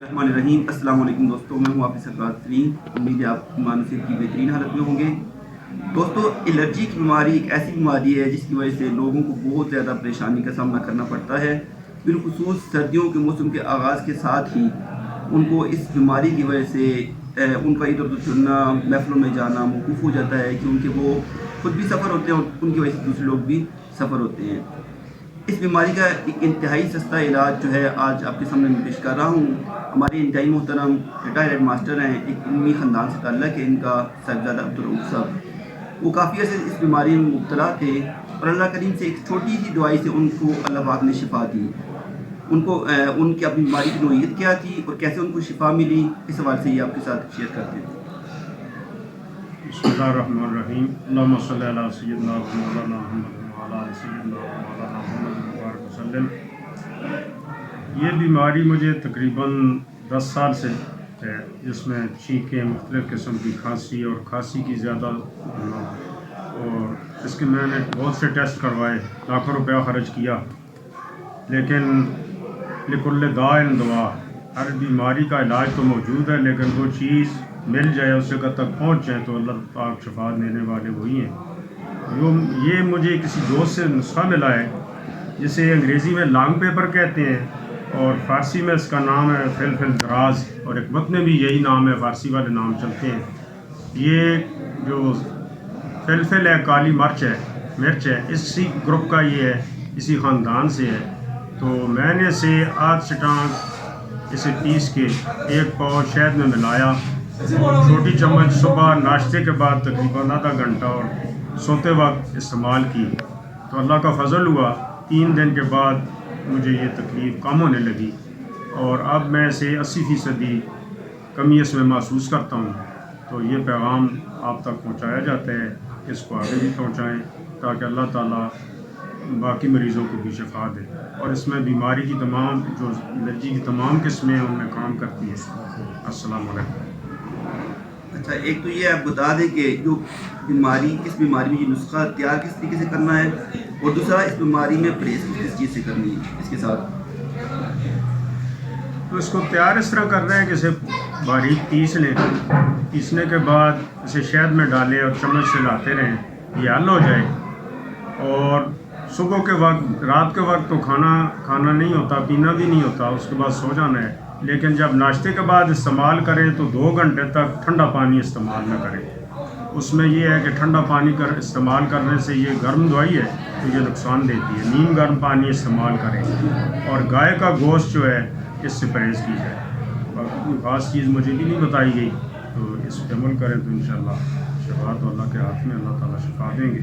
रहीम अस्सलाम वालेकुम दोस्तों, मैं हूँ आपके सरकार तरीन। उम्मीद है आप मानसिक की बेहतरीन हालत में होंगे। दोस्तों, एलर्जी की बीमारी एक ऐसी बीमारी है जिसकी वजह से लोगों को बहुत ज़्यादा परेशानी का सामना करना पड़ता है। बिलखुसूस सर्दियों के मौसम के आगाज़ के साथ ही उनको इस बीमारी की वजह से उनका इधर उधर चुनना, महफिलों में जाना मौकूफ़ हो जाता है, क्योंकि वो खुद भी सफ़र होते हैं और उनकी वजह से दूसरे लोग भी सफ़र होते हैं। इस बीमारी का एक इंतहाई सस्ता इलाज जो है आज आपके सामने मैं पेश कर रहा हूँ। हमारे इंतहाई मोहतरम रिटायर्ड मास्टर हैं, एक इल्मी ख़ानदान से ताल्लुक़ है इनका, साहिबजादा अब्दुल-रऊफ़ साहब। वो काफ़ी अर्से इस बीमारी में मुब्तला थे और अल्लाह करीम से एक छोटी सी दवाई से उनको अल्लाह पाक ने शिफा दी। उनको उनकी अपनी बीमारी की नोयत क्या थी और कैसे उनको शिफा मिली, इस हवाले से ये आपके साथ शेयर करते हैं। बिस्मिल्लाहिर्रहमानिर्रहीम। अल्लाहुम्मा सल्लि अला सय्यिदिना व मौलाना मुहम्मद व अला आलि सय्यिदिना व मौलाना मुहम्मद मुबारक वसल्लम। ये बीमारी मुझे तकरीबन 10 साल से है, जिसमें छींकें, मुख्तलिफ़ किस्म की खांसी और खांसी की ज़्यादा, और इसके मैंने बहुत से टेस्ट करवाए, लाखों रुपया ख़र्च किया, लेकिन लिकुल्ल दाइन दवा, हर बीमारी का इलाज तो मौजूद है, लेकिन वो चीज़ मिल जाए, उस जगह तक पहुंच जाए तो अल्लाह पाक शिफा देने वाले वही हैं। ये मुझे किसी दोस्त से नुस्खा मिला है, जिसे अंग्रेज़ी में लॉन्ग पेपर कहते हैं और फ़ारसी में इसका नाम है फिल दराज, और एक वक्त में भी यही नाम है, फ़ारसी वाले नाम चलते हैं। ये जो फिल है, काली मिर्च है, इसी ग्रुप का ये है, इसी ख़ानदान से है। तो मैंने इसे आज चटांग इसे पीस के एक पाव शहद में मिलाया, छोटी चम्मच सुबह नाश्ते के बाद तकरीबन आधा घंटा और सोते वक्त इस्तेमाल की, तो अल्लाह का फजल हुआ, 3 दिन के बाद मुझे ये तकलीफ़ कम होने लगी और अब मैं इसे 80% कमी इसमें महसूस करता हूँ। तो ये पैगाम आप तक पहुँचाया जाता है, इसको आगे भी पहुँचाएँ ताकि अल्लाह ताला बाकी मरीज़ों को भी शिफा दे। और इसमें बीमारी की तमाम जो एलर्जी की तमाम किस्में हैं उनमें काम करती है। अस्सलाम वालेकुम। अच्छा, एक तो ये आप बता दें कि जो इस बीमारी में ये नुस्खा तैयार किस तरीके से करना है, और दूसरा इस बीमारी में परहेज़ किस चीज़ से करनी है इसके साथ। तो इसको तैयार इस तरह कर रहे हैं कि इसे बारीक पीस लें, पीसने के बाद इसे शहद में डालें और चम्मच से लाते रहें, ये हल हो जाए। और सुबह के वक्त, रात के वक्त तो खाना नहीं होता, पीना भी नहीं होता, उसके बाद सो जाना है। लेकिन जब नाश्ते के बाद इस्तेमाल करें तो 2 घंटे तक ठंडा पानी इस्तेमाल न करें। उसमें यह है कि ठंडा पानी इस्तेमाल करने से, ये गर्म दवाई है तो ये नुकसान देती है, नीम गर्म पानी इस्तेमाल करें। और गाय का गोश्त जो है इससे परहेज़ की जाए। बाकी कोई ख़ास चीज़ मुझे भी नहीं बताई गई, तो इस पर अमल करें तो इंशाअल्लाह शिफा तो अल्लाह के हाथ में, अल्लाह ताला शिफा देंगे।